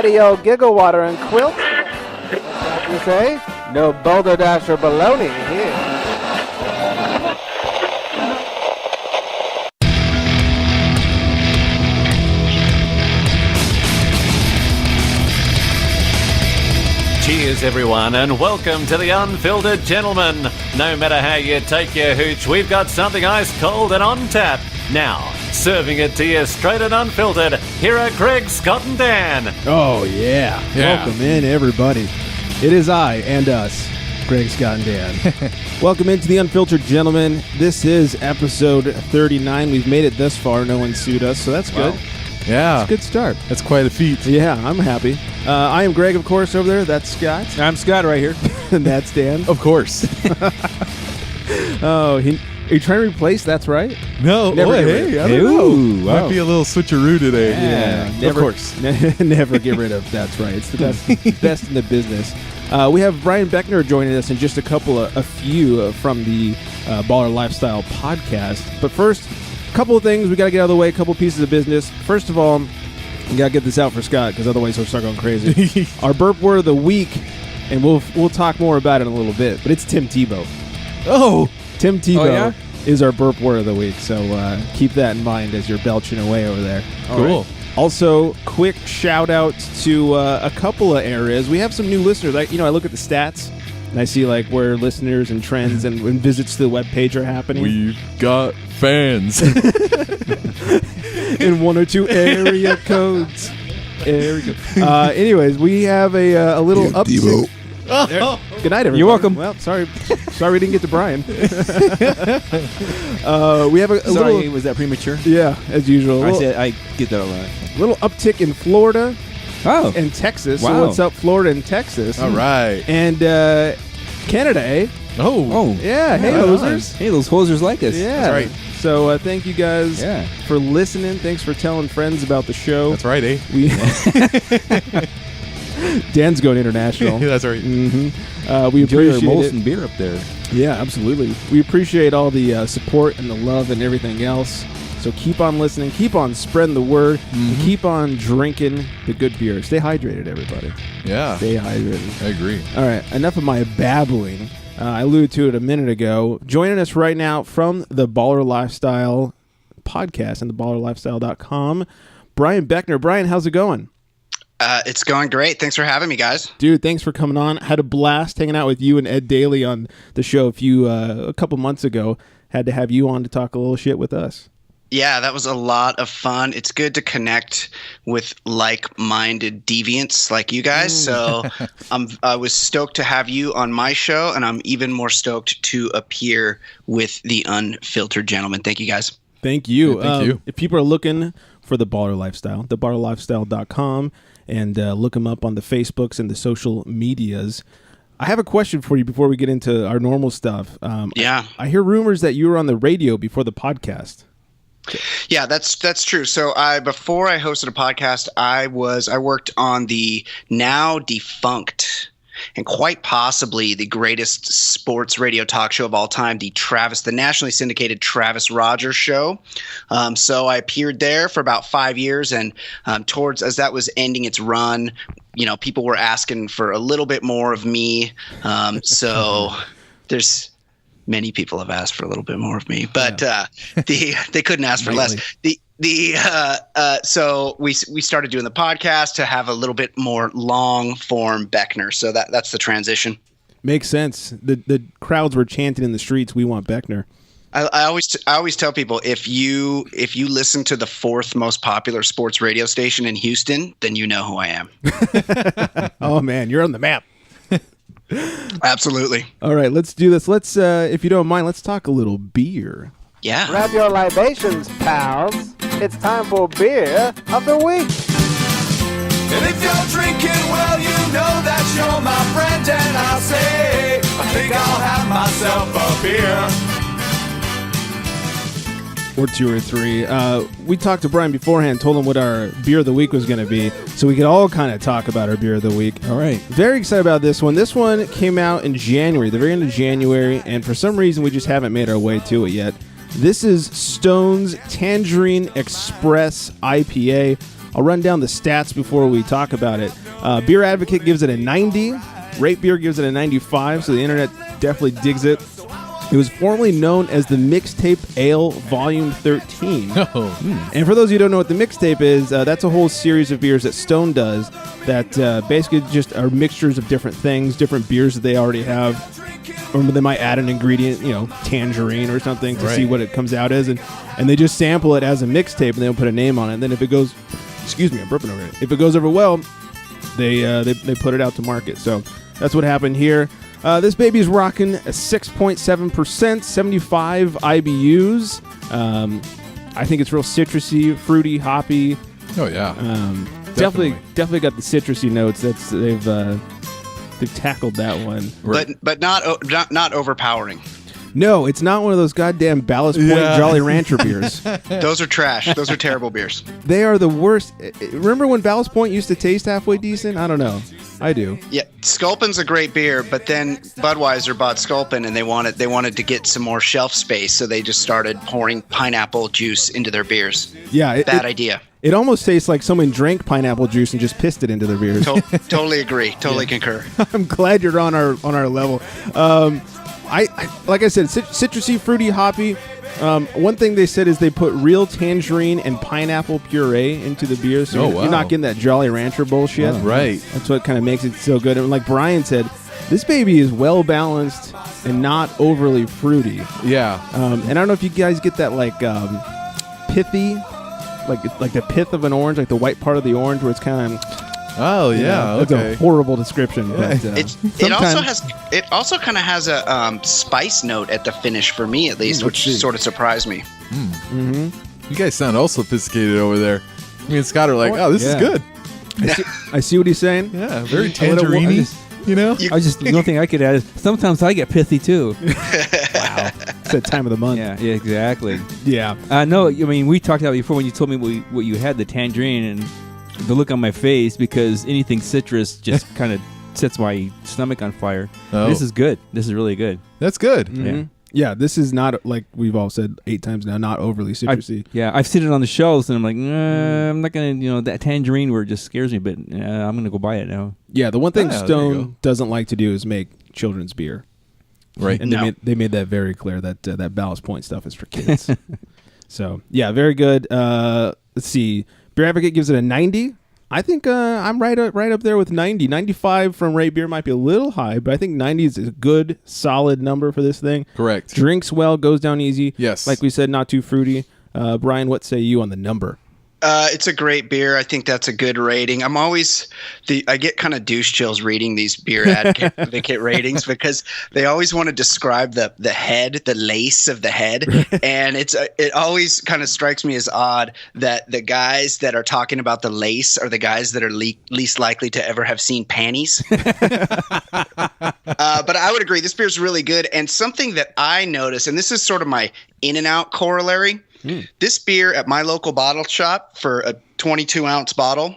sweaty old giggle water and quilt. What you say? No Boulder Dash or baloney here. Cheers, everyone, and welcome to the Unfiltered Gentleman. No matter how you take your hooch, we've got something ice cold and on tap. Now, serving it to you straight and unfiltered, here are Greg, Scott, and Dan. Oh, yeah. Welcome in, everybody. It is I and us, Greg, Scott, and Dan. Welcome into the Unfiltered Gentleman. This is episode 39. We've made it this far. No one sued us, so that's good. Wow. Yeah. It's a good start. That's quite a feat. Yeah, I'm happy. I am Greg, of course, over there. That's Scott. I'm Scott right here. And that's Dan. Of course. Oh, are you trying to replace That's Right? No. Never get rid I of. don't know. Wow. Might be a little switcheroo today. Yeah, Of course. Never get rid of That's Right. It's the best in the business. We have Brian Beckner joining us in just a few from the Baller Lifestyle podcast. But first, a couple of things we got to get out of the way, a couple pieces of business. First of all, we got to get this out for Scott because otherwise he'll start going crazy. Our burp word of the week, and we'll talk more about it in a little bit, but it's Tim Tebow. Oh! Tim Tebow yeah? is our burp word of the week, so keep that in mind as you're belching away over there. Cool. Also, quick shout out to a couple of areas. We have some new listeners. I look at the stats and I see like where listeners and trends and when visits to the webpage are happening. We've got fans. In one or two area codes. Anyways, we have a little uptick. Good night, everybody. You're welcome. Well, sorry we didn't get to Brian. We have a Sorry, little, was that premature? yeah, as usual. I get that a lot. Little uptick in Florida Oh. and Texas. Wow. So what's up, Florida and Texas? All right. And Canada, eh? Oh. Yeah, hey, Right on. hosers. Hey, those hosers like us. Yeah. That's right. So thank you guys Yeah. for listening. Thanks for telling friends about the show. That's right, eh? We Dan's going international. That's right. Mm-hmm. We Enjoy your appreciate Molson it. beer up there. Yeah, absolutely. We appreciate all the support and the love and everything else. So keep on listening, keep on spreading the word, and keep on drinking the good beer. Stay hydrated, everybody. Yeah. Stay hydrated. I agree. All right, enough of my babbling. I alluded to it a minute ago. Joining us right now from the Baller Lifestyle podcast and theballerlifestyle.com, Brian Beckner. Brian, how's it going? It's going great. Thanks for having me, guys. Dude, thanks for coming on. Had a blast hanging out with you and Ed Daly on the show a couple months ago. Had to have you on to talk a little shit with us. Yeah, that was a lot of fun. It's good to connect with like-minded deviants like you guys. So I was stoked to have you on my show, and I'm even more stoked to appear with the Unfiltered Gentleman. Thank you, guys. Thank you. Yeah, thank you. If people are looking for the Baller Lifestyle, theballerlifestyle.com, and look them up on the Facebooks and the social medias. I have a question for you before we get into our normal stuff. Yeah. I hear rumors that you were on the radio before the podcast. Yeah, that's true. So before I hosted a podcast, I worked on the now defunct and quite possibly the greatest sports radio talk show of all time, the nationally syndicated Travis Rogers Show. So I appeared there for about 5 years, and as that was ending its run, people were asking for a little bit more of me. So there's many people have asked for a little bit more of me, but they couldn't ask for less. So we started doing the podcast to have a little bit more long form Beckner. So that's the transition. Makes sense. The crowds were chanting in the streets, "We want Beckner." I always tell people, if you listen to the fourth most popular sports radio station in Houston, then you know who I am. Oh man, you're on the map. Absolutely. All right, let's do this. Let's, if you don't mind, let's talk a little beer. Yeah. Grab your libations, pals. It's time for beer of the week. And if you're drinking, well, you know that you're my friend, and I'll say, I think I'll have myself a beer. Or two or three. We talked to Brian beforehand, told him what our beer of the week was going to be, so we could all kind of talk about our beer of the week. All right. Very excited about this one. This one came out in January, the very end of January, and for some reason we just haven't made our way to it yet. This is Stone's Tangerine Express IPA. I'll run down the stats before we talk about it. Beer Advocate gives it a 90. Rate Beer gives it a 95, so the internet definitely digs it. It was formerly known as the Mixtape Ale Volume 13. And for those of you who don't know what the mixtape is, that's a whole series of beers that Stone does that basically just are mixtures of different things, different beers that they already have. Or they might add an ingredient, tangerine or something to see what it comes out as. And they just sample it as a mixtape and they don't put a name on it. And then if it goes, excuse me, I'm burping over it. If it goes over well, they put it out to market. So that's what happened here. This baby's rocking a 6.7%, 75 IBUs. I think it's real citrusy, fruity, hoppy. Oh yeah, definitely got the citrusy notes. They've tackled that one. But not overpowering. No, it's not one of those goddamn Ballast Point Jolly Rancher beers. Those are trash. Those are terrible beers. They are the worst. Remember when Ballast Point used to taste halfway decent? I don't know. I do. Yeah, Sculpin's a great beer, but then Budweiser bought Sculpin and they wanted to get some more shelf space, so they just started pouring pineapple juice into their beers. Yeah, bad idea. It almost tastes like someone drank pineapple juice and just pissed it into their beers. Totally agree. Totally concur. I'm glad you're on our level. I like I said, citrusy, fruity, hoppy. One thing they said is they put real tangerine and pineapple puree into the beer, so you're not getting that Jolly Rancher bullshit. Right. That's what kind of makes it so good. And like Brian said, this baby is well balanced and not overly fruity. Yeah. And I don't know if you guys get that like pithy, like the pith of an orange, like the white part of the orange where it's kind of. Oh yeah, that's a horrible description. But, it also kind of has a spice note at the finish for me, at least, which sort of surprised me. Mm-hmm. You guys sound all sophisticated over there. Me and Scott are like, oh, this is good. I see what he's saying. Yeah, very tangerine-y. The only thing I could add is sometimes I get pithy too. Wow, it's that time of the month. Yeah, exactly. Yeah. No, I mean we talked about it before when you told me what you had, the tangerine, and the look on my face, because anything citrus just kind of sets my stomach on fire. Oh. This is good. This is really good. That's good. Mm-hmm. Yeah, this is not, like we've all said 8 times now, not overly citrusy. I've seen it on the shelves, and I'm like, I'm not going to, that tangerine word just scares me, but I'm going to go buy it now. Yeah, the one thing Stone doesn't like to do is make children's beer. Right. And they made that very clear that that Ballast Point stuff is for kids. So, yeah, very good. Let's see. Beer Advocate gives it a 90. I think I'm right up there with 90. 95 from Ray Beer might be a little high, but I think 90 is a good, solid number for this thing. Correct. Drinks well, goes down easy. Yes. Like we said, not too fruity. Brian, what say you on the number? It's a great beer. I think that's a good rating. I get kind of douche chills reading these beer advocate ratings because they always want to describe the head, the lace of the head, and it always kind of strikes me as odd that the guys that are talking about the lace are the guys that are least likely to ever have seen panties. But I would agree, this beer is really good, and something that I notice, and this is sort of my In-N-Out corollary. This beer at my local bottle shop for a 22-ounce bottle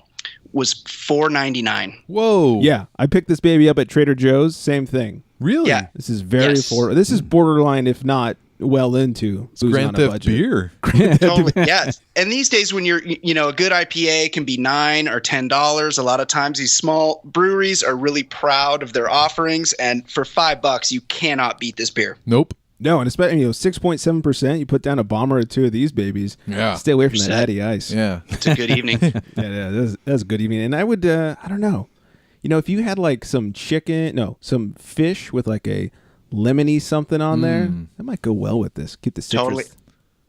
was $4.99. Whoa. Yeah, I picked this baby up at Trader Joe's. Same thing. Really? Yeah. This is very This is borderline, if not well into boozing on a budget. Beer. Totally. Yes. And these days, when you're, a good IPA can be $9 or $10. A lot of times, these small breweries are really proud of their offerings, and for $5, you cannot beat this beer. Nope. No, and especially 6.7%. You put down a bomber or two of these babies. Yeah, stay away from that natty ice. Yeah, it's a good evening. That's a good evening. And I would, I don't know, if you had like some fish with like a lemony something on there, that might go well with this. Keep the citrus. Totally.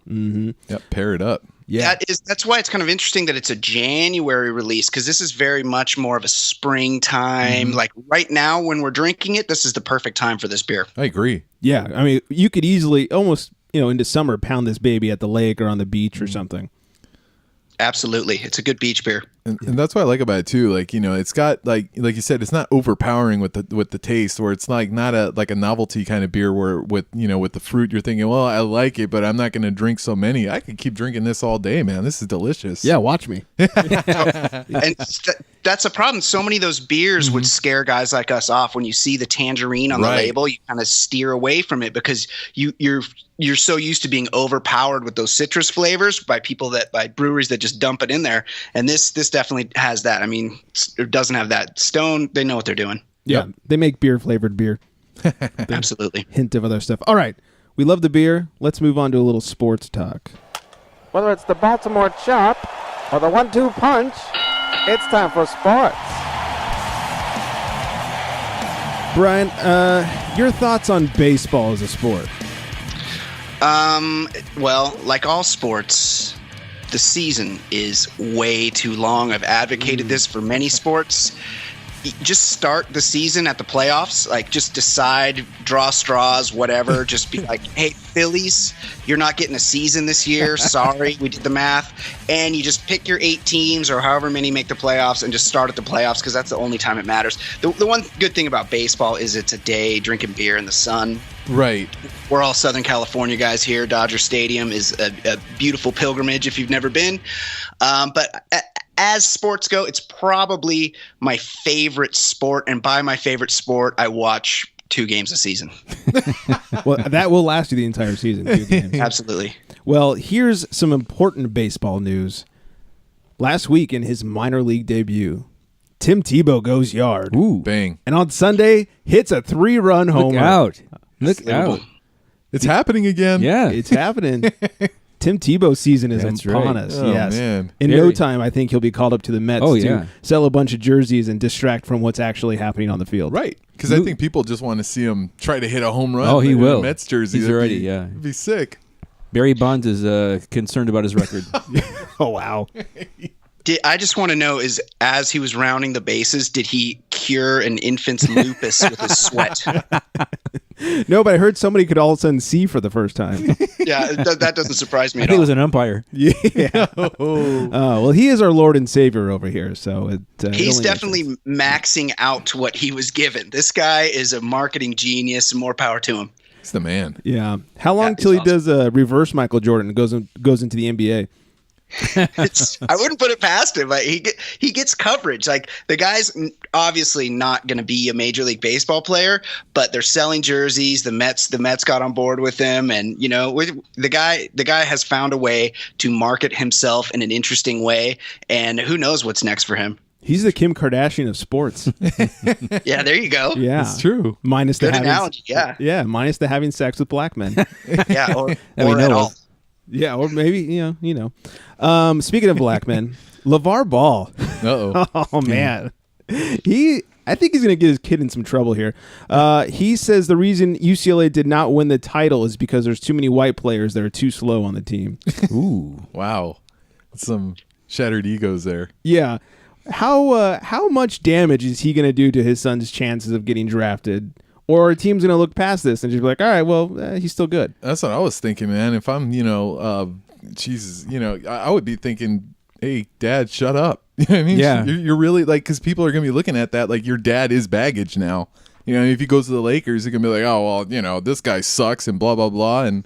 Mm-hmm. Yep, pair it up. Yeah, that's why it's kind of interesting that it's a January release, because this is very much more of a springtime. Like right now, when we're drinking it, this is the perfect time for this beer. I agree. Yeah, I mean, you could easily almost into summer pound this baby at the lake or on the beach or something. Absolutely, it's a good beach beer. And that's what I like about it too. Like, it's got like you said, it's not overpowering with the taste, or it's like not a novelty kind of beer where with the fruit you're thinking, well, I like it, but I'm not going to drink so many. I could keep drinking this all day, man. This is delicious. Yeah, watch me. And that's a problem. So many of those beers would scare guys like us off. When you see the tangerine on the label, you kind of steer away from it because you're so used to being overpowered with those citrus flavors by breweries that just dump it in there. And this definitely has that. I mean, it doesn't have that. Stone, they know what they're doing. Yeah, they make beer-flavored beer. Absolutely. Hint of other stuff. All right, we love the beer. Let's move on to a little sports talk. Whether it's the Baltimore Chop or the 1-2 punch, it's time for sports. Brian, your thoughts on baseball as a sport? Well, like all sports, the season is way too long. I've advocated this for many sports. Just start the season at the playoffs. Like, just decide, draw straws, whatever. Just be like, hey, Phillies, you're not getting a season this year. Sorry, we did the math. And you just pick your 8 teams or however many make the playoffs and just start at the playoffs because that's the only time it matters. The one good thing about baseball is it's a day drinking beer in the sun. Right. We're all Southern California guys here. Dodger Stadium is a beautiful pilgrimage if you've never been. But as sports go, it's probably my favorite sport. And by my favorite sport, I watch 2 games a season. Well, that will last you the entire season. 2 games. Absolutely. Well, here's some important baseball news. Last week in his minor league debut, Tim Tebow goes yard. Ooh. Bang. And on Sunday, hits a 3-run homer. Look out. Look out. It's happening again. Yeah. It's happening. Tim Tebow's season is That's upon right. us. Oh, yes. man. In Very. no time, I think he'll be called up to the Mets to sell a bunch of jerseys and distract from what's actually happening on the field. Right. Because I think people just want to see him try to hit a home run. Oh, he in will. A Mets jersey. He's That'd already, be, yeah. It'd be sick. Barry Bonds is concerned about his record. Oh, wow. I just want to know, as he was rounding the bases, did he cure an infant's lupus with his sweat? No, but I heard somebody could all of a sudden see for the first time. Yeah, that doesn't surprise me I at think it all. was an umpire. Yeah. Well, he is our Lord and Savior over here, so He's definitely maxing out what he was given. This guy is a marketing genius, and more power to him. He's the man. Yeah. How long Yeah, till he he's does reverse Michael Jordan and goes into the NBA? I wouldn't put it past him. Like, he gets coverage. Like, the guy's obviously not going to be a Major League Baseball player, but they're selling jerseys. The Mets got on board with him, and the guy has found a way to market himself in an interesting way. And who knows what's next for him? He's the Kim Kardashian of sports. Yeah, there you go. Yeah, It's true. Minus the Good having, analogy. Yeah, minus the having sex with black men. yeah, or we at know all. of. Yeah, or maybe Speaking of black men, LeVar Ball. Uh-oh. Oh man, I think he's going to get his kid in some trouble here. He says the reason UCLA did not win the title is because there's too many white players that are too slow on the team. Ooh. Wow. Some shattered egos there. Yeah. How much damage is he going to do to his son's chances of getting drafted? Or a team's going to look past this and just be like, all right, well, he's still good. That's what I was thinking, man. If I'm, Jesus, I would be thinking, hey, Dad, shut up. You know what I mean? Yeah. You're really like, because people are going to be looking at that like your dad is baggage now. If he goes to the Lakers, he's going to be like, oh, well, this guy sucks and blah, blah, blah. And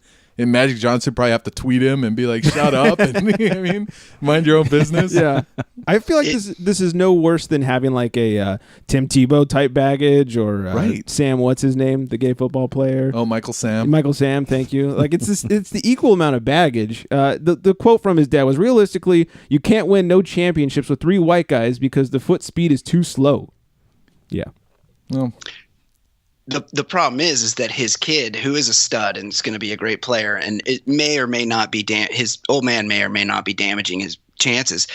Magic Johnson probably have to tweet him and be like, shut up. And mind your own business. Yeah. I feel like this is no worse than having like a Tim Tebow type baggage or Right. Sam, what's his name? The gay football player. Oh, Michael Sam. Michael Sam, thank you. Like it's the equal amount of baggage. The quote from his dad was, realistically, you can't win no championships with 3 white guys because the foot speed is too slow. Yeah. Well, The problem is that his kid, who is a stud and is going to be a great player, and it may or may not be his old man may or may not be damaging his chances.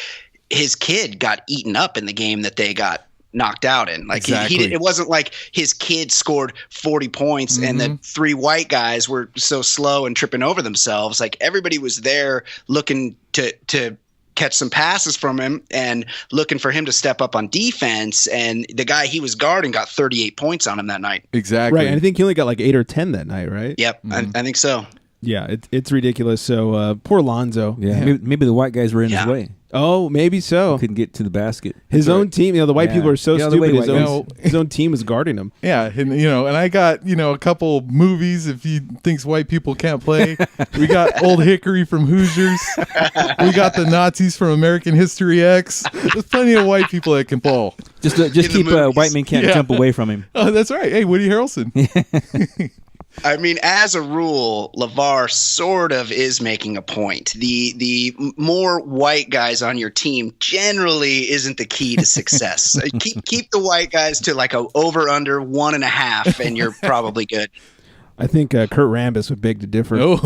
His kid got eaten up in the game that they got knocked out in. Like Exactly. it wasn't like his kid scored 40 points and then 3 white guys were so slow and tripping over themselves. Like, everybody was there looking to catch some passes from him and looking for him to step up on defense. And the guy he was guarding got 38 points on him that night. exactly. Right. And I think he only got like 8 or 10 that night, right? Yep. I think so. Yeah. It's ridiculous. So poor Lonzo. Yeah. Maybe the white guys were in his Yeah. way. Oh, maybe so. Couldn't get to the basket. His own team, the white people are so Get out of the stupid. way, His own team is guarding him. Yeah, and I got a couple movies. If he thinks white people can't play, we got Old Hickory from Hoosiers. We got the Nazis from American History X. There's plenty of white people that can ball. Just keep white men can't jump away from him. Oh, that's right. Hey, Woody Harrelson. I mean, as a rule, LeVar sort of is making a point. The more white guys on your team generally isn't the key to success. keep the white guys to like a over under 1.5, and you're probably good. I think Kurt Rambis would beg to differ. Oh,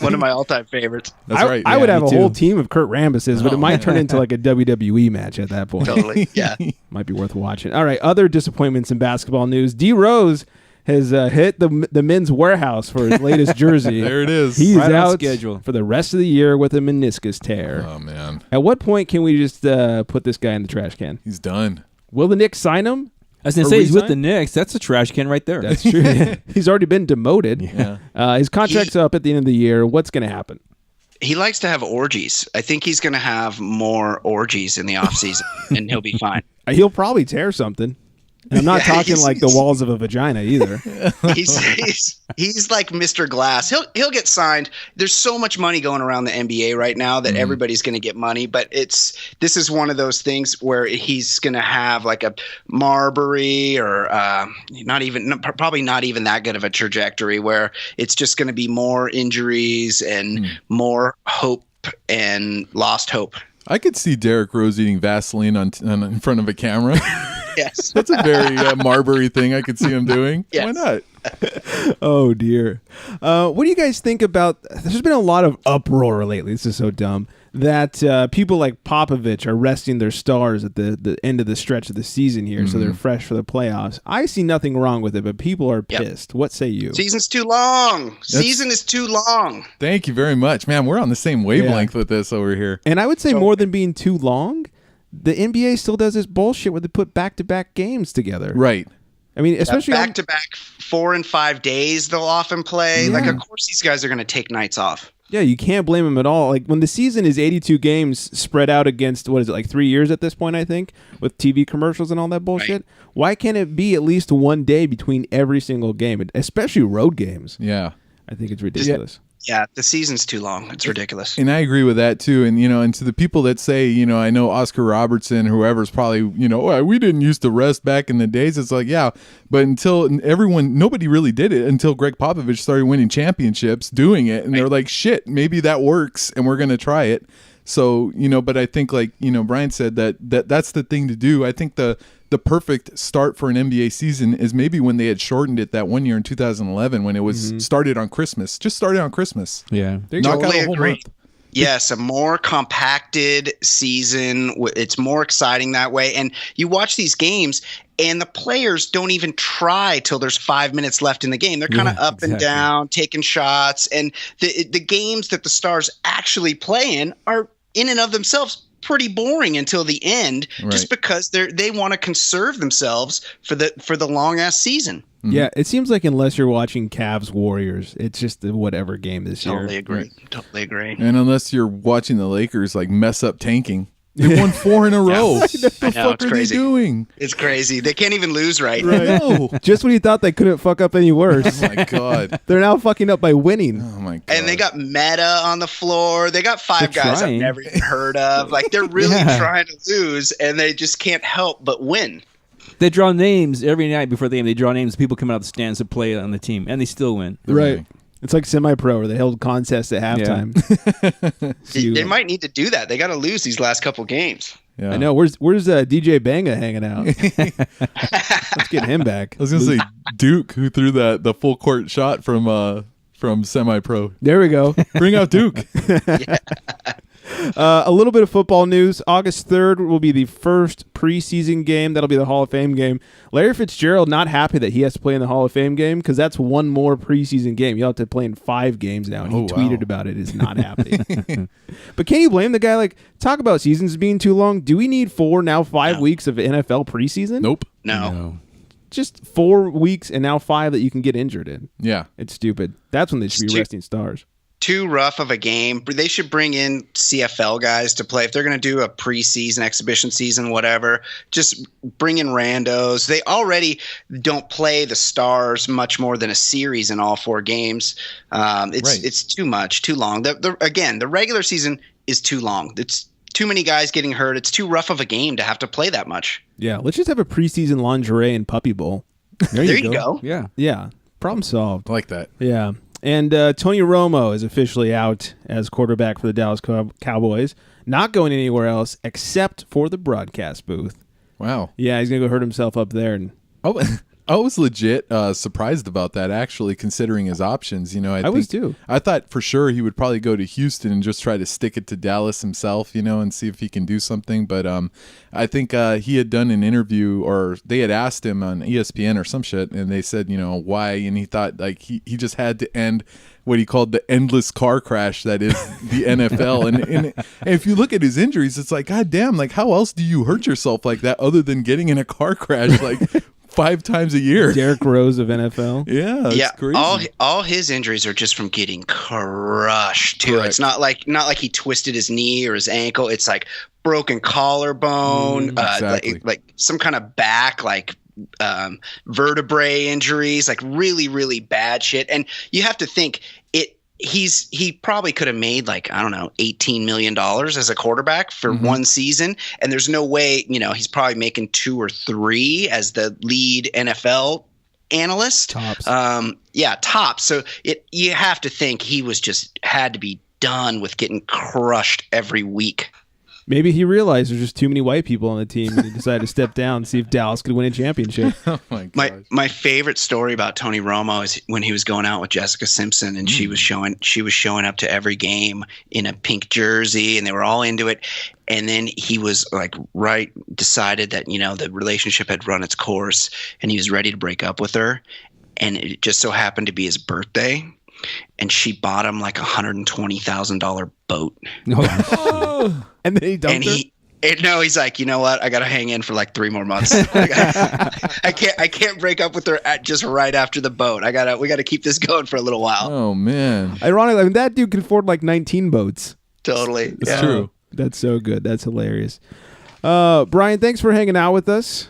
One of my all-time favorites. that's right. I would have a too. whole team of Kurt Rambises, but it might turn into like a WWE match at that point. Totally, yeah. Might be worth watching. All right, other disappointments in basketball news. D. Rose has hit the men's warehouse for his latest jersey. There it is. He's Right on out schedule. for the rest of the year with a meniscus tear. Oh man, At what point can we just put this guy in the trash can? he's done. Will the Knicks sign him? I was going Or to say, he's with resign? the Knicks. That's a trash can right there. That's true. He's already been demoted. Yeah. His contract's up at the end of the year. What's going to happen? He likes to have orgies. I think he's going to have more orgies in the offseason, and he'll be fine. He'll probably tear something. And I'm not Yeah, talking like the walls of a vagina either. He's like Mr. Glass. He'll get signed. There's so much money going around the NBA right now that everybody's going to get money, but this is one of those things where he's going to have like a Marbury or probably not even that good of a trajectory, where it's just going to be more injuries and more hope and lost hope. I could see Derrick Rose eating Vaseline in front of a camera. Yes. That's a very Marbury thing I could see him doing. Yes. Why not? Oh, dear. What do you guys think about... There's been a lot of uproar lately. This is so dumb. That people like Popovich are resting their stars at the end of the stretch of the season here, so they're fresh for the playoffs. I see nothing wrong with it, but people are pissed. What say you? Season's too long. Season is too long. Thank you very much, man. We're on the same wavelength with this over here. And I would say more than being too long, the NBA still does this bullshit where they put back-to-back games together. Right. I mean, especially back to back 4 and 5 days they'll often play. Yeah. Like, of course these guys are going to take nights off. Yeah, you can't blame them at all. Like, when the season is 82 games spread out against, what is it, like 3 years at this point, I think, with TV commercials and all that bullshit, Right. Why can't it be at least one day between every single game, especially road games? Yeah. I think it's ridiculous. Yeah, the season's too long. It's ridiculous. And I agree with that too. And and to the people that say, I know Oscar Robertson, whoever's probably, oh, we didn't used to rest back in the days. It's like, yeah, but nobody really did it until Greg Popovich started winning championships doing it. And they're like, shit, maybe that works and we're going to try it. So, but I think like, Brian said that's the thing to do. I think the perfect start for an NBA season is maybe when they had shortened it that one year in 2011 when it was started on Christmas. Just started on Christmas. Yeah. Knock out Totally a whole agree. month. Yes, a more compacted season. It's more exciting that way. And you watch these games, and the players don't even try till there's 5 minutes left in the game. They're kind of up and down, taking shots. And the games that the stars actually play in are in and of themselves pretty boring until the end, just because they want to conserve themselves for the long ass season. Yeah, it seems like unless you're watching Cavs Warriors, it's just the whatever game this year. Totally agree. And unless you're watching the Lakers like mess up tanking. They won 4 in a row. What the I know, fuck it's are crazy. they doing? It's crazy. They can't even lose right. No. Just when you thought they couldn't fuck up any worse. Oh my God. They're now fucking up by winning. Oh my God. And they got Meta on the floor. They got 5 They're guys trying. I've never even heard of. Like, they're really trying to lose, and they just can't help but win. They draw names every night before the game. They draw names of people coming out of the stands to play on the team, and they still win. Right. It's like semi-pro where they held contests at halftime. They might need to do that. They got to lose these last couple games. Yeah. I know. Where's DJ Banga hanging out? Let's get him back. I was gonna say Duke, who threw the full court shot from semi-pro. There we go. Bring out Duke. A little bit of football news. August 3rd will be the first preseason game. That'll be the Hall of Fame game. Larry Fitzgerald not happy that he has to play in the Hall of Fame game because that's one more preseason game. You'll have to play in 5 games now. And he tweeted about it. Is not happy. But can you blame the guy? Like, talk about seasons being too long. Do we need 5 weeks of NFL preseason? Nope. No. Just 4 weeks and now 5 that you can get injured in. Yeah. It's stupid. That's when they should be resting stars. too rough of a game. They should bring in CFL guys to play. If they're going to do a preseason, exhibition season, whatever, just bring in randos. They already don't play the stars much more than a series in all 4 games. It's too much, too long. Again, the regular season is too long. It's too many guys getting hurt. It's too rough of a game to have to play that much. Yeah, let's just have a preseason lingerie and puppy bowl. There you go. Yeah. Yeah, problem solved. I like that. Yeah. And Tony Romo is officially out as quarterback for the Dallas Cowboys, not going anywhere else except for the broadcast booth. Wow. Yeah, he's going to go hurt himself up there. And I was legit surprised about that, actually, considering his options. I was too. I thought for sure he would probably go to Houston and just try to stick it to Dallas himself, and see if he can do something. But I think he had done an interview, or they had asked him on ESPN or some shit, and they said, why? And he thought like he just had to end what he called the endless car crash that is the NFL. And if you look at his injuries, it's like, God damn, like how else do you hurt yourself like that other than getting in a car crash like 5 times a year? Derrick Rose of NFL. Yeah, it's crazy. All his injuries are just from getting crushed too. Correct. It's not like he twisted his knee or his ankle. It's like broken collarbone, exactly. like some kind of back, like vertebrae injuries, like really, really bad shit. And you have to think he probably could have made like, I don't know, $18 million as a quarterback for one season. And there's no way, he's probably making 2 or 3 as the lead NFL analyst. Tops. Tops. So you have to think he was just had to be done with getting crushed every week. Maybe he realized there's just too many white people on the team, and he decided to step down and see if Dallas could win a championship. Oh my God. My favorite story about Tony Romo is when he was going out with Jessica Simpson, and she was showing up to every game in a pink jersey, and they were all into it. And then he was like decided that the relationship had run its course, and he was ready to break up with her. And it just so happened to be his birthday, and she bought him like $120,000 boat. And then he dumped her? He's like, you know what? I got to hang in for like 3 more months. I can't break up with her just right after the boat. we got to keep this going for a little while. Oh man. Ironically, that dude can afford like 19 boats. Totally. It's true. That's so good. That's hilarious. Brian, thanks for hanging out with us.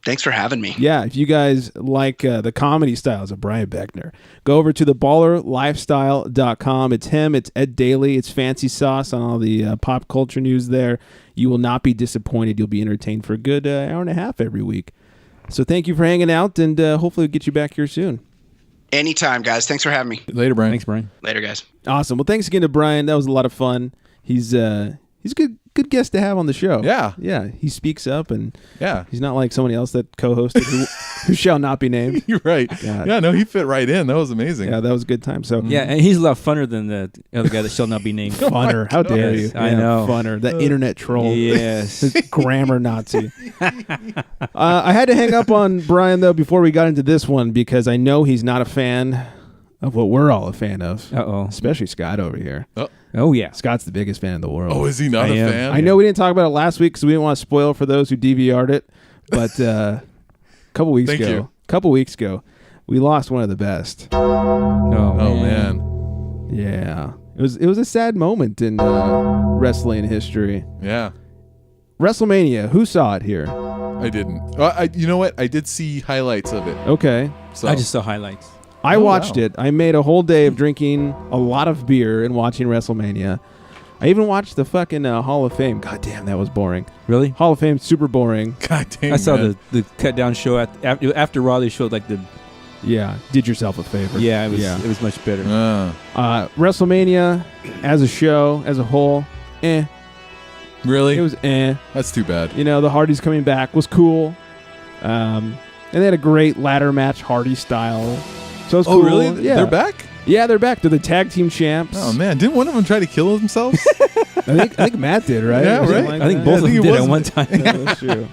Thanks for having me. Yeah, if you guys like the comedy styles of Brian Beckner, go over to theballerlifestyle.com. It's him, it's Ed Daly, it's Fancy Sauce on all the pop culture news there. You will not be disappointed. You'll be entertained for a good hour and a half every week. So thank you for hanging out, and hopefully we'll get you back here soon. Anytime, guys. Thanks for having me. Later, Brian. Thanks, Brian. Later, guys. Awesome. Well, thanks again to Brian. That was a lot of fun. He's a good guest to have on the show. Yeah. He speaks up, and Yeah. he's not like somebody else that co-hosted who shall not be named. You're right. Yeah. Yeah, no, he fit right in. That was amazing. Yeah, that was a good time. So Yeah, and he's a lot funner than the other guy that shall not be named. funner. How dare you? Yes, I know. Funner. That internet troll. Yes. This grammar Nazi. I had to hang up on Brian, though, before we got into this one, because I know he's not a fan of what we're all a fan of. Uh-oh. Especially Scott over here. Oh, yeah. Scott's the biggest fan in the world. Oh, is he not I a am. fan? I know we didn't talk about it last week because we didn't want to spoil for those who DVR'd it, but a couple weeks Thank you. we lost one of the best. Oh, Oh man. Yeah. It was a sad moment in wrestling history. Yeah. Wrestlemania, who saw it here? I didn't. You know what? I did see highlights of it. Okay. So I just saw highlights. I watched wow. it. I made a whole day of drinking a lot of beer and watching WrestleMania. I even watched the fucking Hall of Fame. God damn, that was boring. Really? Hall of Fame, super boring. God damn. I saw man. the cut down show after Raw. They showed like the Yeah, did yourself a favor. it was much better. WrestleMania as a show, as a whole, Really? It was That's too bad. The Hardys coming back was cool. And they had a great ladder match, Hardy style. So it's cool. Oh, really? Yeah. They're back? Yeah, they're back. They're the tag team champs. Oh man, didn't one of them try to kill themselves? I think Matt did, right? Yeah, Or something right. like I think that? both of think them it did was- at one time. Yeah, that's true.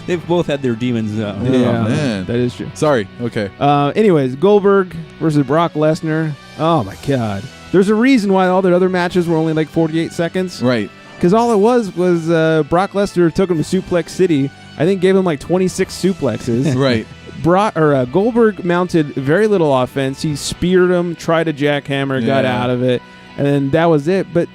They've both had their demons. Yeah, man. that is true. Sorry. Okay. Anyways, Goldberg versus Brock Lesnar. Oh my God. There's a reason why all their other matches were only like 48 seconds. Right. Because all it was Brock Lesnar took him to Suplex City. I think gave him like 26 suplexes. Right. Goldberg mounted very little offense. He speared him, tried a jackhammer, got out of it, and then that was it. But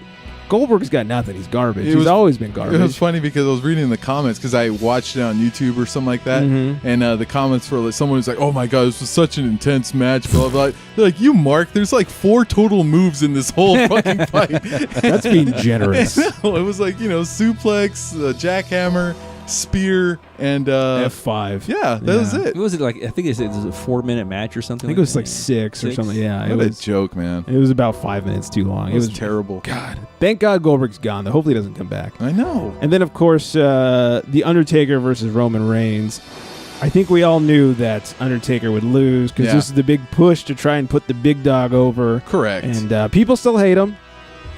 Goldberg's got nothing. He's garbage. He's always been garbage. It was funny because I was reading the comments because I watched it on YouTube or something like that, and the comments for someone was like, "Oh my god, this was such an intense match." Blah blah. They're like, "You Mark, there's like 4 total moves in this whole fucking fight." That's being generous. It was like suplex, jackhammer, spear, and F5. Yeah, that was it. Was it like, I think it was a 4-minute match or something? I think it was like 6 or something. Yeah, What a joke, man. It was about 5 minutes too long. It was terrible. God, thank God Goldberg's gone, though. Hopefully he doesn't come back. I know. And then, of course, The Undertaker versus Roman Reigns. I think we all knew that Undertaker would lose because this is the big push to try and put the big dog over. Correct. And people still hate him.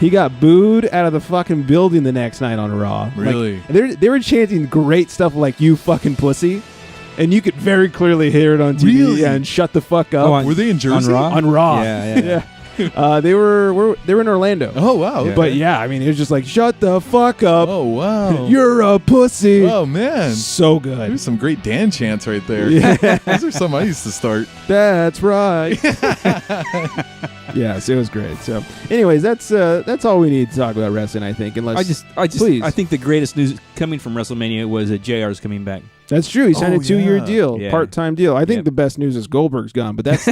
He got booed out of the fucking building the next night on Raw. Really? They were chanting great stuff like, "You fucking pussy." And you could very clearly hear it on TV. Really? Yeah, and shut the fuck up. Were they in Jersey? On Raw. Yeah. They were in Orlando. Oh, wow. Yeah. Okay. But yeah, I mean, it was just like, "Shut the fuck up. Oh, wow. You're a pussy." Oh, man. So good. There's some great Dan chants right there. Yeah. Those are some I used to start. That's right. Yes, it was great. So, anyways, that's all we need to talk about wrestling, I think. Unless please. I think the greatest news coming from WrestleMania was that JR's coming back. That's true. He signed a 2-year deal, Yeah. part-time deal. I think the best news is Goldberg's gone, but that's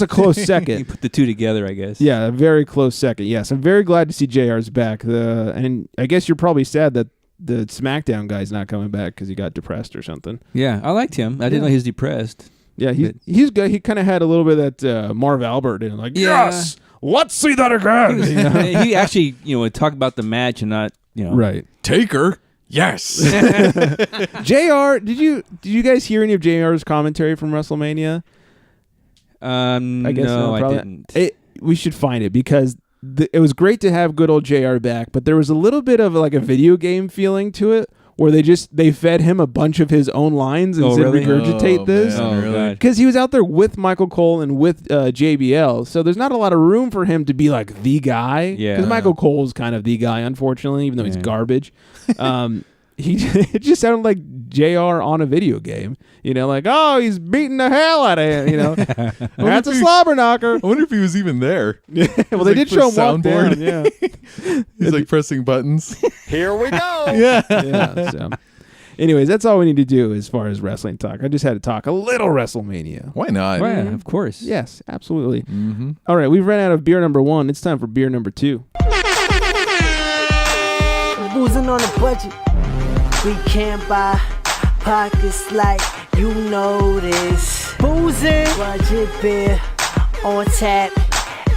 a close You second. put the two together, I guess. Yeah, a very close second. Yes, I'm very glad to see JR's back. And I guess you're probably sad that the SmackDown guy's not coming back because he got depressed or something. Yeah, I liked him. I didn't know he was depressed. Yeah, he's good. He kind of had a little bit of that Marv Albert in, like, yes, let's see that again. You know? He actually, would talk about the match and not, Right. Taker? Yes. JR, did you guys hear any of JR's commentary from WrestleMania? I guess no, probably I didn't. We should find it because it was great to have good old JR back, but there was a little bit of like a video game feeling to it where they fed him a bunch of his own lines and said, really? regurgitate this. Man, really? Because he was out there with Michael Cole and with JBL, so there's not a lot of room for him to be like the guy. Yeah. Because Michael Cole's kind of the guy, unfortunately, even though he's garbage. It just sounded like JR on a video game. Like, oh, he's beating the hell out of him. That's a slobber knocker. I wonder if he was even there. Well, they did show him walk down. Yeah. He's like pressing buttons. Here we go. Yeah. So, anyways, that's all we need to do as far as wrestling talk. I just had to talk a little WrestleMania. Why not? Well, yeah, of course. Yes, absolutely. Mm-hmm. All right, we've run out of beer number 1. It's time for beer number 2. Boozin on a budget. We can't buy pockets like you know this. Boozin, budget beer on tap.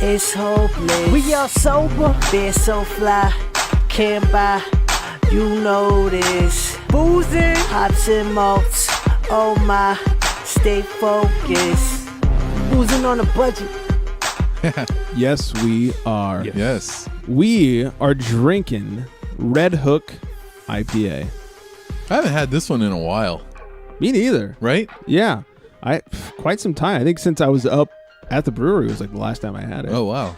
It's hopeless. We all sober, beer so fly. Can't buy, you know this. Boozin, hops and malts. Oh my, stay focused. Boozin on a budget. Yes, we are. Yes. We are drinking Redhook IPA. I haven't had this one in a while. Me neither. Right? Yeah. Quite some time. I think since I was up at the brewery was like the last time I had it. Oh, wow.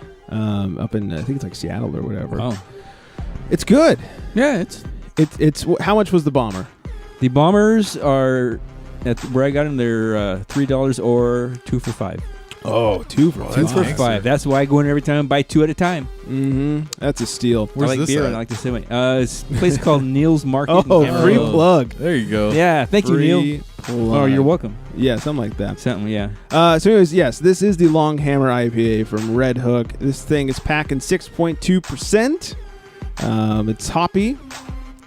Up in, I think it's like Seattle or whatever. Oh. It's good. Yeah, It's how much was the bomber? the Bombers are at where I got them. They're $3 or 2 for $5. Oh, 2 for that's For nice. $5. That's why I go in every time and buy 2 at a time. Mm-hmm. That's a steal. Where's I like this beer at? and I like to say it's a place called Neil's Market. Oh, in free Amarillo. plug. There you go. Yeah, thank you, Neil. Free plug. Oh, you're welcome. Yeah, something like that. Something, yeah. So anyways, yes, this is the Long Hammer IPA from Redhook. This thing is packing 6.2%. It's hoppy,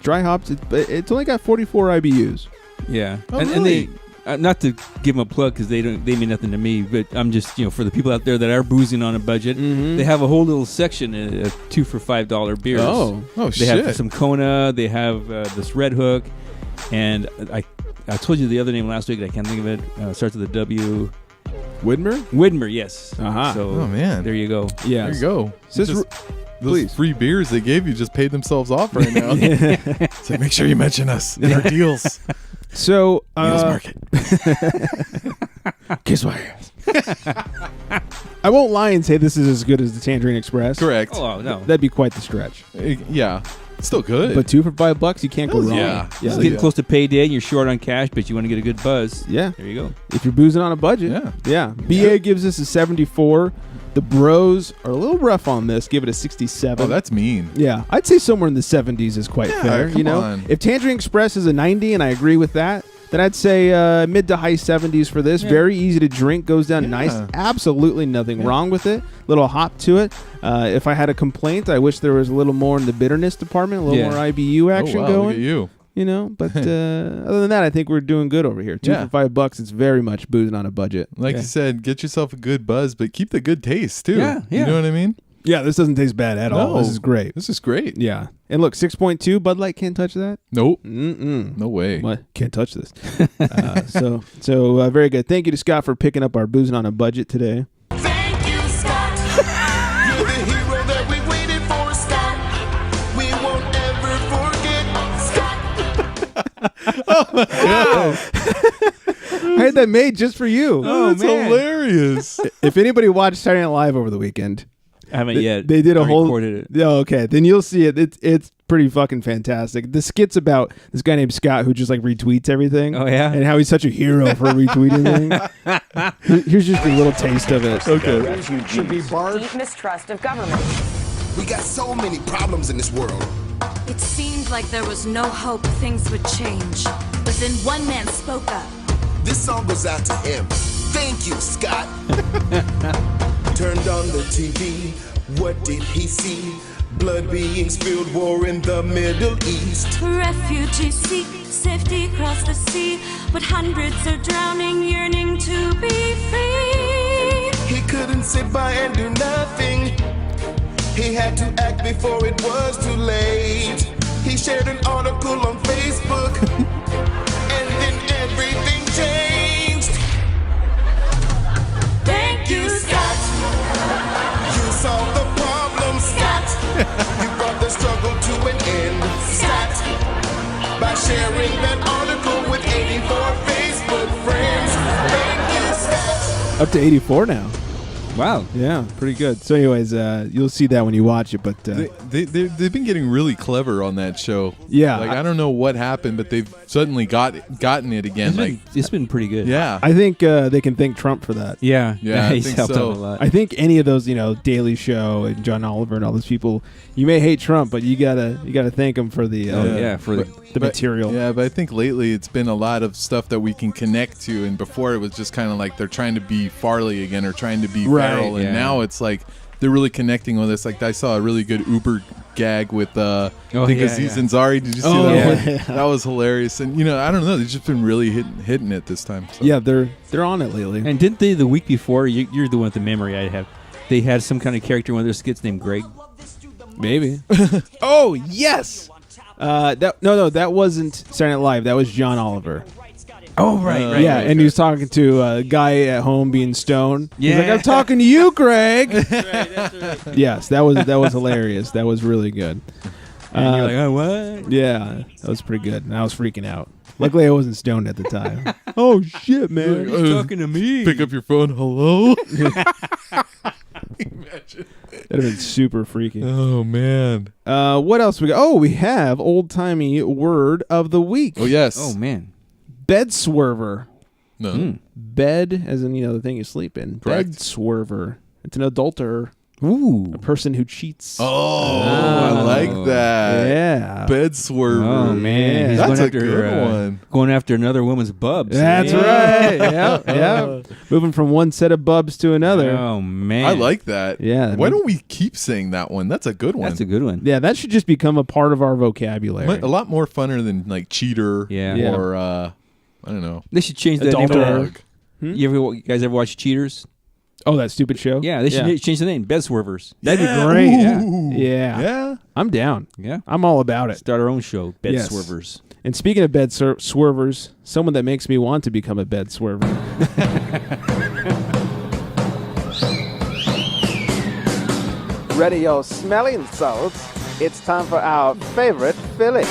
dry hops. It's only got 44 IBUs. Yeah. Oh, and really? they, not to give them a plug because they mean nothing to me, but I'm just, for the people out there that are boozing on a budget, they have a whole little section of 2 for $5 beers. Oh, They shit. have some Kona. They have this Redhook, and I told you the other name last week. I can't think of it. Starts with a W. Widmer, yes. Uh-huh. So, Oh, man. there you go. Yeah. There you go. So this- Those please. free beers they gave you just paid themselves off right now. So make sure you mention us in our deals. So Neil's Market. kiss my ass. I won't lie and say this is as good as the Tangerine Express. Correct. Oh, no. That'd be quite the stretch. Yeah. Still good. But 2 for $5, you can't go wrong. yeah. It's getting close to payday and you're short on cash, but you want to get a good buzz. Yeah. There you go. If you're boozing on a budget. Yeah. BA gives us a 74. The Bros are a little rough on this. Give it a 67. Oh, that's mean. Yeah. I'd say somewhere in the 70s is quite fair. Come on. If Tangerine Express is a 90, and I agree with that, then I'd say mid to high 70s for this. Very easy to drink. Goes down nice. Absolutely nothing wrong with it. Little hop to it. If I had a complaint, I wish there was a little more in the bitterness department, a little more IBU action going. Look at you. But other than that, I think we're doing good over here. 2 for $5, it's very much boozing on a budget. Like you said, get yourself a good buzz, but keep the good taste too. Yeah. You know what I mean? Yeah, this doesn't taste bad at all. This is great. This is great. Yeah. And look, 6.2, Bud Light can't touch that. Nope. Mm-mm. No way. What? Can't touch this. So very good. Thank you to Scott for picking up our boozing on a budget today. Thank you, Scott. You're the hero that we waited for, Scott. We won't ever forget, Scott. I had that made just for you. Oh, that's hilarious. If anybody watched Saturday Night Live over the weekend, I haven't yet. They did a whole. Recorded it. Oh, okay. Then you'll see it. It's pretty fucking fantastic. The skit's about this guy named Scott who just like retweets everything. Oh, yeah? And how he's such a hero for retweeting things. Here's just a little taste of it. Okay. Should be barred. Deep mistrust of government. We got so many problems in this world. It seemed like there was no hope things would change. But then one man spoke up. This song goes out to him. Thank you, Scott. Turned on the TV. What did he see? Blood being spilled, war in the Middle East. Refugees seek safety across the sea, but hundreds are drowning, yearning to be free. He couldn't sit by and do nothing. He had to act before it was too late. He shared an article on Facebook, and then everything changed. Thank you, Scott. You solved the problem, Scott. You brought the struggle to an end, Scott. By sharing that article with 84 Facebook friends. Thank you, Scott. Up to 84 now. Wow. Yeah, pretty good. So anyways, you'll see that when you watch it. But They've been getting really clever on that show. Yeah. Like I don't know what happened, but they've suddenly gotten it again. It's been pretty good. Yeah. I think they can thank Trump for that. Yeah. Yeah, I He's think helped so. out a lot. I think any of those, Daily Show and John Oliver and all those people, you may hate Trump, but you gotta thank him for the the material. Yeah, but I think lately it's been a lot of stuff that we can connect to, and before it was just kind of like they're trying to be Farley again or trying to be Farrell, and now it's like they're really connecting with this. Like I saw a really good Uber gag with I think Aziz Ansari. Did you see that one? That was hilarious. And I don't know, they've just been really hitting it this time. So. Yeah, they're on it lately. And didn't they the week before? You're the one with the memory I have. They had some kind of character in one of their skits named Greg. Maybe. Oh yes. That wasn't Saturday Night Live. That was John Oliver. Oh right. Yeah, and he was talking to a guy at home being stoned. He's like, "I'm talking to you, Greg." That's right. Yes, that was hilarious. That was really good. And you're like, oh what? Yeah, that was pretty good. And I was freaking out. Luckily, I wasn't stoned at the time. Oh shit, man! He's talking to me. Pick up your phone. Hello. Imagine. That'd have been super freaky. Oh man. What else we got? Oh, we have old timey word of the week. Oh yes. Oh man. Bed swerver. No. Bed, as in the thing you sleep in. Correct. Bed swerver. It's an adulterer. Ooh. A person who cheats. Oh, I like that. Yeah. Bed swerver. Oh man, he's that's going a after, good one. Going after another woman's bubs. That's right. Yeah. Moving from one set of bubs to another. Oh man, I like that. Yeah. Why don't we keep saying that one? That's a good one. That's a good one. Yeah, that should just become a part of our vocabulary. A lot more funner than like cheater. Yeah. Or I don't know. They should change that name. Adulterer. You guys ever watch Cheaters? Oh, that stupid show? Yeah, they should change the name. Bed Swervers. That'd be great. Ooh. Yeah. I'm down. Yeah. I'm all about it. Start our own show, Bed Yes. Swervers. And speaking of bed swervers, someone that makes me want to become a bed swerver. Ready your smelling salts. It's time for our favorite filly.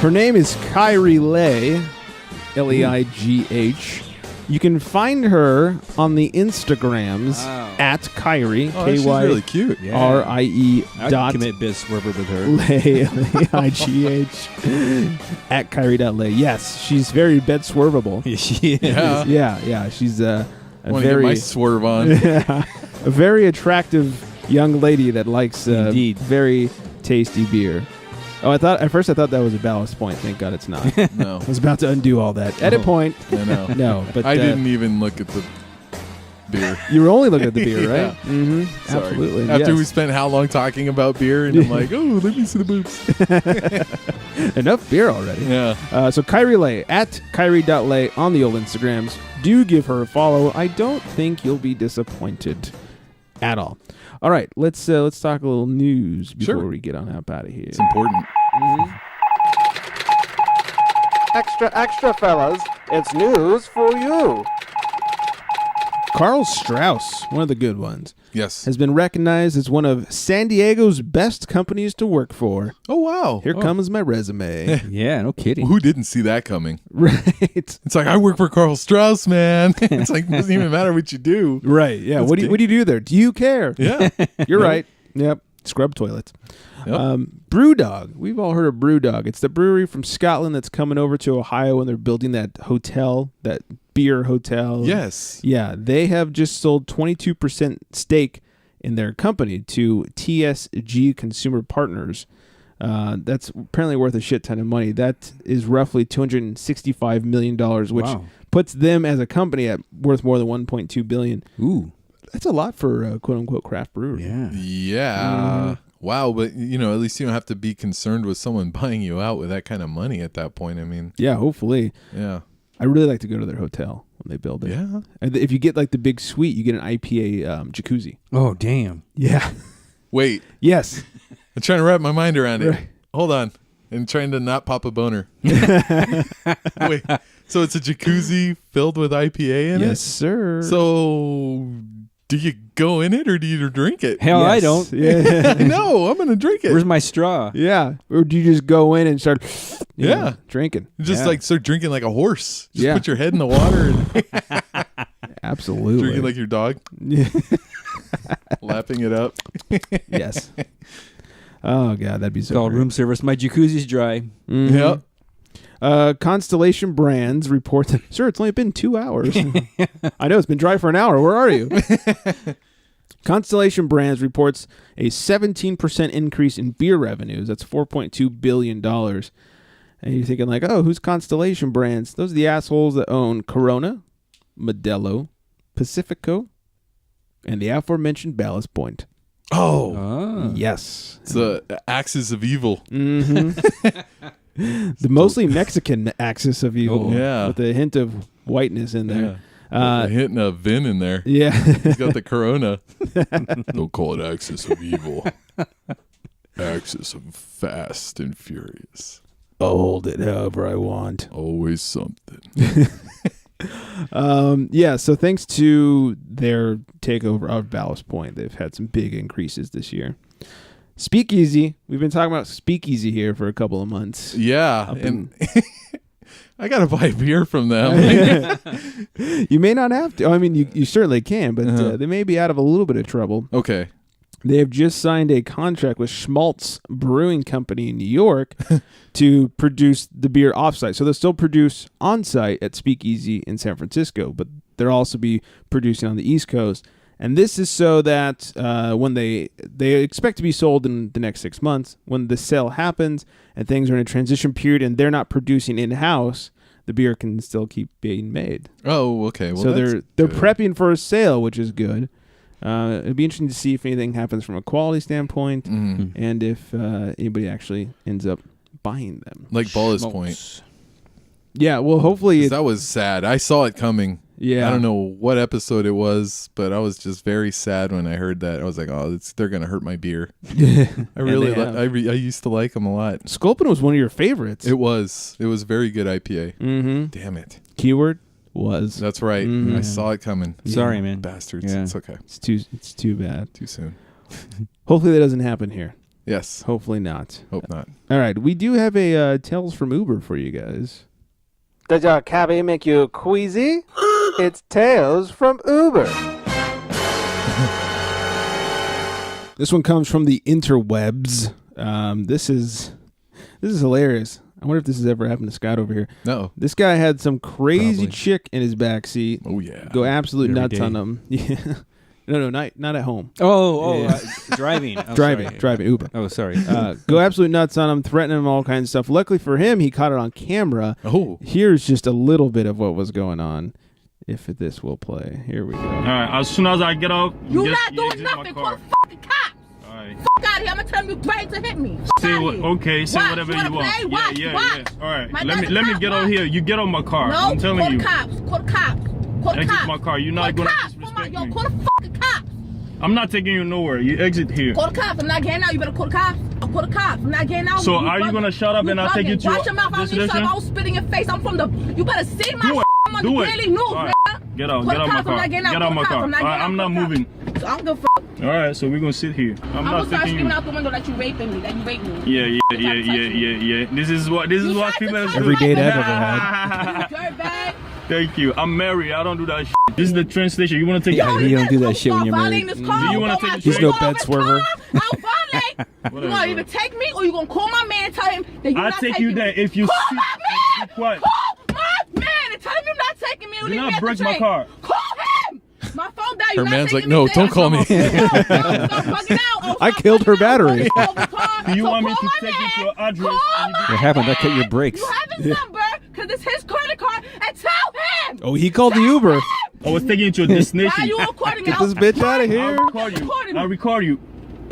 Her name is Kyrie Leigh, Leigh. You can find her on the Instagrams at Kyrie, Oh, she's really cute. K-Y-R-I-E I dot commit biz swerver with her. Lay, L-A-I-G-H, at Kyrie.lay. Yes, she's very bed swervable. She is. Yeah. She's a Want to get my very, swerve on. a very attractive young lady that likes Indeed. very tasty beer. Oh, at first I thought that was a ballast point. Thank God it's not. No. I was about to undo all that. Edit point. I know. No, but I didn't even look at the beer. You were only looking at the beer, right? Yeah. Mm-hmm. Sorry. Absolutely. After yes. we spent how long talking about beer, and I'm like, oh, let me see the boobs. Enough beer already. Yeah. So Kyrie Lay at Kyrie.lay on the old Instagrams. Do give her a follow. I don't think you'll be disappointed at all. All right, let's talk a little news before we get on up out of here. It's important. Extra, fellas. It's news for you. Carl Strauss, one of the good ones, Yes. has been recognized as one of San Diego's best companies to work for. Oh, wow. Here comes my resume. Yeah, no kidding. Who didn't see that coming? Right. It's like, I work for Carl Strauss, man. It's like, it doesn't even matter what you do. Right. Yeah. That's What do you do there? Do you care? Yeah. You're right. Yep. Scrub toilets. Yep. Brewdog. We've all heard of Brewdog. It's the brewery from Scotland that's coming over to Ohio, and they're building that hotel, that beer hotel. Yes. Yeah. They have just sold 22% stake in their company to TSG Consumer Partners. That's apparently worth a shit ton of money. That is roughly $265 million, which puts them as a company at worth more than $1.2 billion. Ooh. That's a lot for a quote-unquote craft brewery. Yeah. Yeah. Wow. But, at least you don't have to be concerned with someone buying you out with that kind of money at that point. I mean, Yeah, hopefully. yeah. I really like to go to their hotel when they build it. Yeah. And if you get like the big suite, you get an IPA jacuzzi. Oh, damn. Yeah. Wait. Yes. I'm trying to wrap my mind around it. Right. Hold on. I'm trying to not pop a boner. Wait. So it's a jacuzzi filled with IPA in it? Yes, sir. So do you go in it or do you drink it? Hell, I Yes. don't. Yeah. No, I'm going to drink it. Where's my straw? Yeah. Or do you just go in and start drinking? Just like start drinking like a horse. Just Yeah. put your head in the water and Absolutely. drinking like your dog, Yeah. lapping it up. Yes. Oh, God, that'd be so Called great. room service. My jacuzzi's dry. Mhm. Yep. Constellation Brands report that, sir, it's only been 2 hours. I know, it's been dry for an hour. Where are you? Constellation Brands reports a 17% increase in beer revenues. That's $4.2 billion. And you're thinking like, oh, who's Constellation Brands? Those are the assholes that own Corona, Modelo, Pacifico, and the aforementioned Ballast Point. Oh, Oh. Yes. it's the axis of evil. The mostly Mexican axis of evil. Oh, yeah. With a hint of whiteness in there. Hitting a Vin in there. Yeah. He's got the Corona. Don't call it axis of evil. Axis of fast and furious. I'll hold it however I want. Always something. Yeah, so thanks to their takeover of Ballast Point, they've had some big increases this year. Speakeasy. We've been talking about Speakeasy here for a couple of months. Yeah. And I got to buy a beer from them. You may not have to. I mean, you certainly can, but they may be out of a little bit of trouble. Okay. They have just signed a contract with Schmaltz Brewing Company in New York to produce the beer offsite. So they'll still produce on-site at Speakeasy in San Francisco, but they'll also be producing on the East Coast. And this is so that when they expect to be sold in the next 6 months, when the sale happens and things are in a transition period and they're not producing in-house, the beer can still keep being made. Oh, okay. Well, so that's they're good. prepping for a sale, which is good. It'd be interesting to see if anything happens from a quality standpoint and if anybody actually ends up buying them. Like Ballast Point. Yeah, well, hopefully... That was sad. I saw it coming. Yeah. I don't know what episode it was, but I was just very sad when I heard that. I was like, oh, they're going to hurt my beer. I really I used to like them a lot. Sculpin was one of your favorites. It was very good IPA. Mm-hmm. Damn it. Keyword was. That's right. Mhm. I saw it coming. Sorry, man. Bastards. Yeah. It's okay. It's too bad. Too soon. Hopefully that doesn't happen here. Yes. Hopefully not. Hope not. All right, we do have a Tales from Uber for you guys. Does your cabbie make you queasy? It's Tales from Uber. This one comes from the interwebs. This is hilarious. I wonder if this has ever happened to Scott over here. No. This guy had some crazy Probably. chick in his backseat. Oh yeah. Go absolute Every nuts day. on him. Yeah. No, not at home. Oh, driving. Oh, Driving Uber. Oh, sorry. Go absolute nuts on him, threatening him, all kinds of stuff. Luckily for him, he caught it on camera. Oh. Here's just a little bit of what was going on. If this will play. Here we go. All right, as soon as I get off, You just not doing exit my nothing. car. Call the fucking cops. All right. Fuck out of here. I'm gonna tell you ready to hit me. Fuck Say outta what? here. Okay, say Watch. whatever wanna you want. play? Yeah, Watch. yeah, Watch. yeah. All right, My let dad's me a get cop. on Watch. here. You get on my car. No, I'm telling call you. the cops. Call the cops. Call the Exit cops. my car. You're Call not the gonna cops. disrespect Yo, me. call the fucking cops. I'm not taking you nowhere. You exit here. Call the cops. I'm not getting out. You better call the cops. I'll call the cops. I'm not getting out. So are you gonna shut up and I'll take you to Watch your mouth. destination? I'll spit in your face. I'm from the. You better see my. Do it. I'm on Do the it. Daily News, All right. man. Get out. Call Get the out my cops. I'm car. not getting out. Get Call out the my cops. car. I'm not All right, getting I'm out. not Call the moving. cops. So I'm gonna. All right, so we're gonna sit here. I'm I'm not gonna start taking screaming you. out the window that you raping me. That you raped me. Yeah. This is what females do. Every date I've ever had. Dirtbag. Thank you. I'm married. I don't do that shit. This is the train station. You want to take Yeah, you don't do that shit when you're married. Do you want to take the He's train? no bed swerver. I'll violate. You gonna either take me or you gonna call my man and tell him that you're I'll not take taking you there me. if you Call speak- my man. keep quiet. Call my man and tell him you're not taking me. Or Do leave not me at the break my train. car. Call him. My phone died. Her You're not man's like, taking no, me don't call me. I killed her battery. Do you want me to take you to an address? What happened? I cut your brakes. You have his number because it's his credit card and tell him. Oh, he called the Uber. I was taking you to a Why are destination. you recording me? Get this bitch out of here. I'll record you. I'll record you.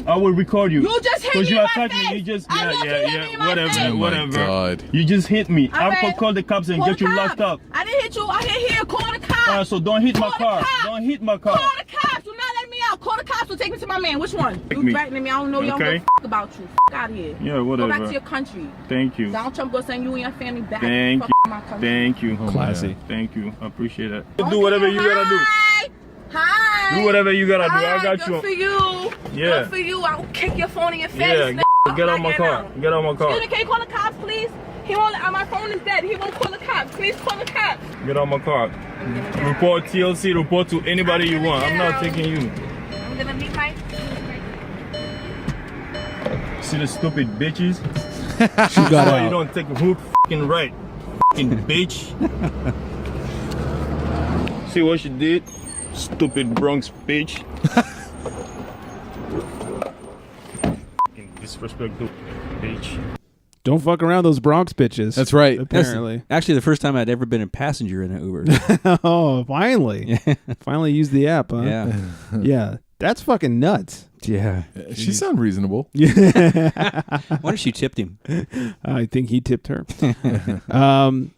I will record you. You just hit me Because you in my attacked me. face. You just, I know you hit me in my whatever, face. Oh my whatever. God. You just hit me. All I'll right. call the cops and Call get the you cops. locked up. I didn't hit you. I didn't hear. Call the cops. So don't hit my Call the car. cops. Don't hit my car. Call the cops. Do not let me out. Call the cops or take me to my man. Which one? Take You me. threatening me. I don't know. Y'all Okay. don't give a about you. Out of here. Yeah, whatever. Go back to your country. Thank you. Donald Trump go send you and your family back. Thank Fuck you. my country. Thank you. Classy. Thank you. I appreciate that. Okay, Do whatever you gotta do. Hi. Hi. Do whatever you gotta do. I Hi, got good you. for you. Yeah. Good for you. I'll kick your phone in your face. Yeah, nigga. get I'm on my not car. getting out. Get on my car. Excuse me, can you call the cops, please? He won't. My phone is dead. He won't call the cops. Please call the cops. Get on my car. Report TLC. Report to anybody you want. I'm not taking you. I'm gonna meet my. See the stupid bitches? She got Why you out. don't take a hook fucking right? Fucking bitch. See what she did? Stupid Bronx bitch. Fucking disrespectful bitch. Don't fuck around those Bronx bitches. That's right. Apparently. Actually, the first time I'd ever been a passenger in an Uber. Oh, finally. Finally used the app, huh? Yeah. Yeah. That's fucking nuts. Yeah. She sound reasonable. I wonder if she tipped him. I think he tipped her.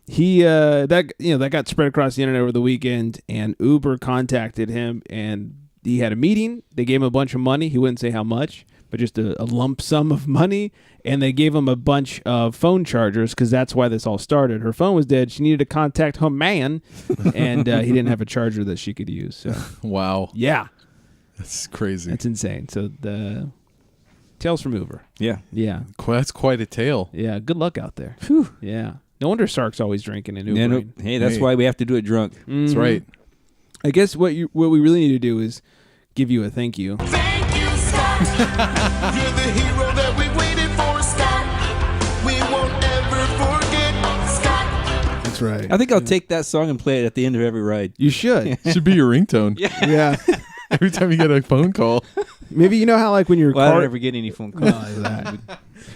That got spread across the internet over the weekend, and Uber contacted him, and he had a meeting. They gave him a bunch of money. He wouldn't say how much, but just a lump sum of money, and they gave him a bunch of phone chargers because that's why this all started. Her phone was dead. She needed to contact her man, and he didn't have a charger that she could use. So Wow. yeah, That's crazy. that's insane. So the Tales from Uber. Yeah. Yeah, That's quite a tale. yeah. Good luck out there. Yeah. No wonder Sark's always drinking and Ubering. Yeah, no, hey, that's Hey. why we have to do it drunk. That's right. I guess what we really need to do is give you a thank you. Thank you, Scott. You're the hero that we waited for, Scott. We won't ever forget, Scott. That's right. I think I'll take that song and play it at the end of every ride. You should. Should be your ringtone. Yeah. Every time you get a phone call. Maybe you know how like when your Well, I car don't ever get any phone calls.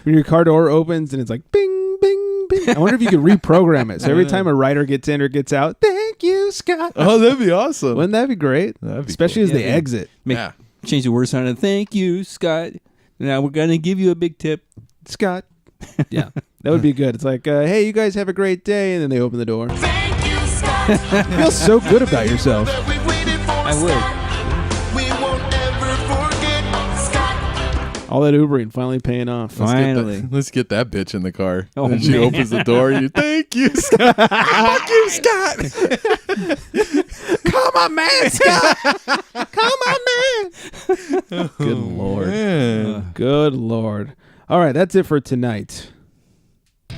when your car door opens and it's like bing bing bing. I wonder if you could reprogram it. So every time a rider gets in or gets out, thank you, Scott. Oh, that'd be awesome. Wouldn't that be great? That'd be Especially cool. as they Yeah. exit. Make, Change the word sound and thank you, Scott. Now we're going to give you a big tip. Scott. Yeah. That would be good. It's like, hey, you guys have a great day. And then they open the door. Thank you, Scott. You feel so good about yourself. That we waited for, I would. Scott. We won't ever forget, Scott. All that Ubering finally paying off. Finally. Let's get that bitch in the car. Oh, and she man. opens the door. You thank you, Scott. Fuck you, Scott. Come on, man, Scott. Come on, man. Good Lord. Man. Good Lord. All right, that's it for tonight.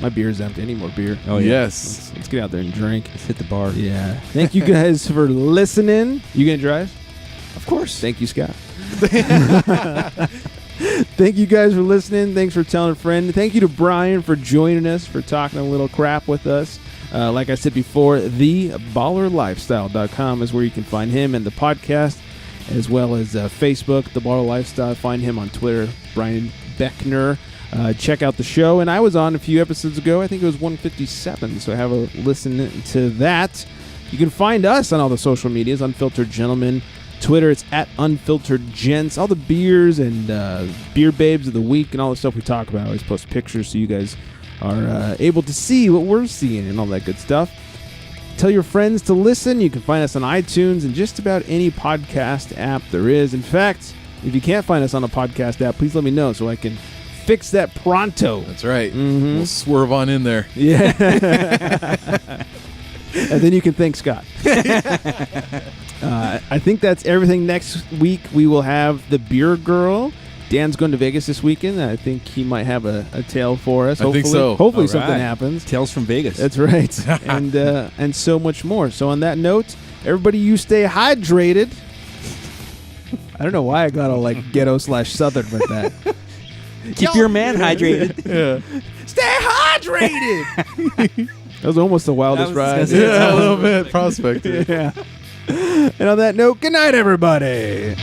My beer's empty. I need more beer. Oh, yeah. Yes. Let's get out there and drink. Let's hit the bar. Yeah. Thank you guys for listening. You gonna drive? Of course. Thank you, Scott. Thank you guys for listening. Thanks for telling a friend. Thank you to Brian for joining us, for talking a little crap with us. Like I said before, theballerlifestyle.com is where you can find him and the podcast, as well as Facebook, The Baller Lifestyle. Find him on Twitter, Brian Beckner. Check out the show. And I was on a few episodes ago. I think it was 157, so have a listen to that. You can find us on all the social medias, Unfiltered Gentlemen. Twitter, it's at Unfiltered Gents. All the beers and beer babes of the week and all the stuff we talk about. I always post pictures so you guys are able to see what we're seeing and all that good stuff. Tell your friends to listen. You can find us on iTunes and just about any podcast app there is. In fact, if you can't find us on a podcast app, please let me know so I can fix that pronto. That's right. We'll swerve on in there. Yeah. And then you can thank Scott. I think that's everything. Next week, we will have the Beer Girl. Dan's going to Vegas this weekend. I think he might have a tale for us. Hopefully. I think so. Hopefully All something right. happens. Tales from Vegas. That's right. And so much more. So on that note, everybody, you stay hydrated. I don't know why I got all like ghetto/southern with that. Keep your man hydrated. Yeah. Stay hydrated. That was almost the wildest ride. Yeah, a little bit. Prospect. Yeah. And on that note, good night, everybody.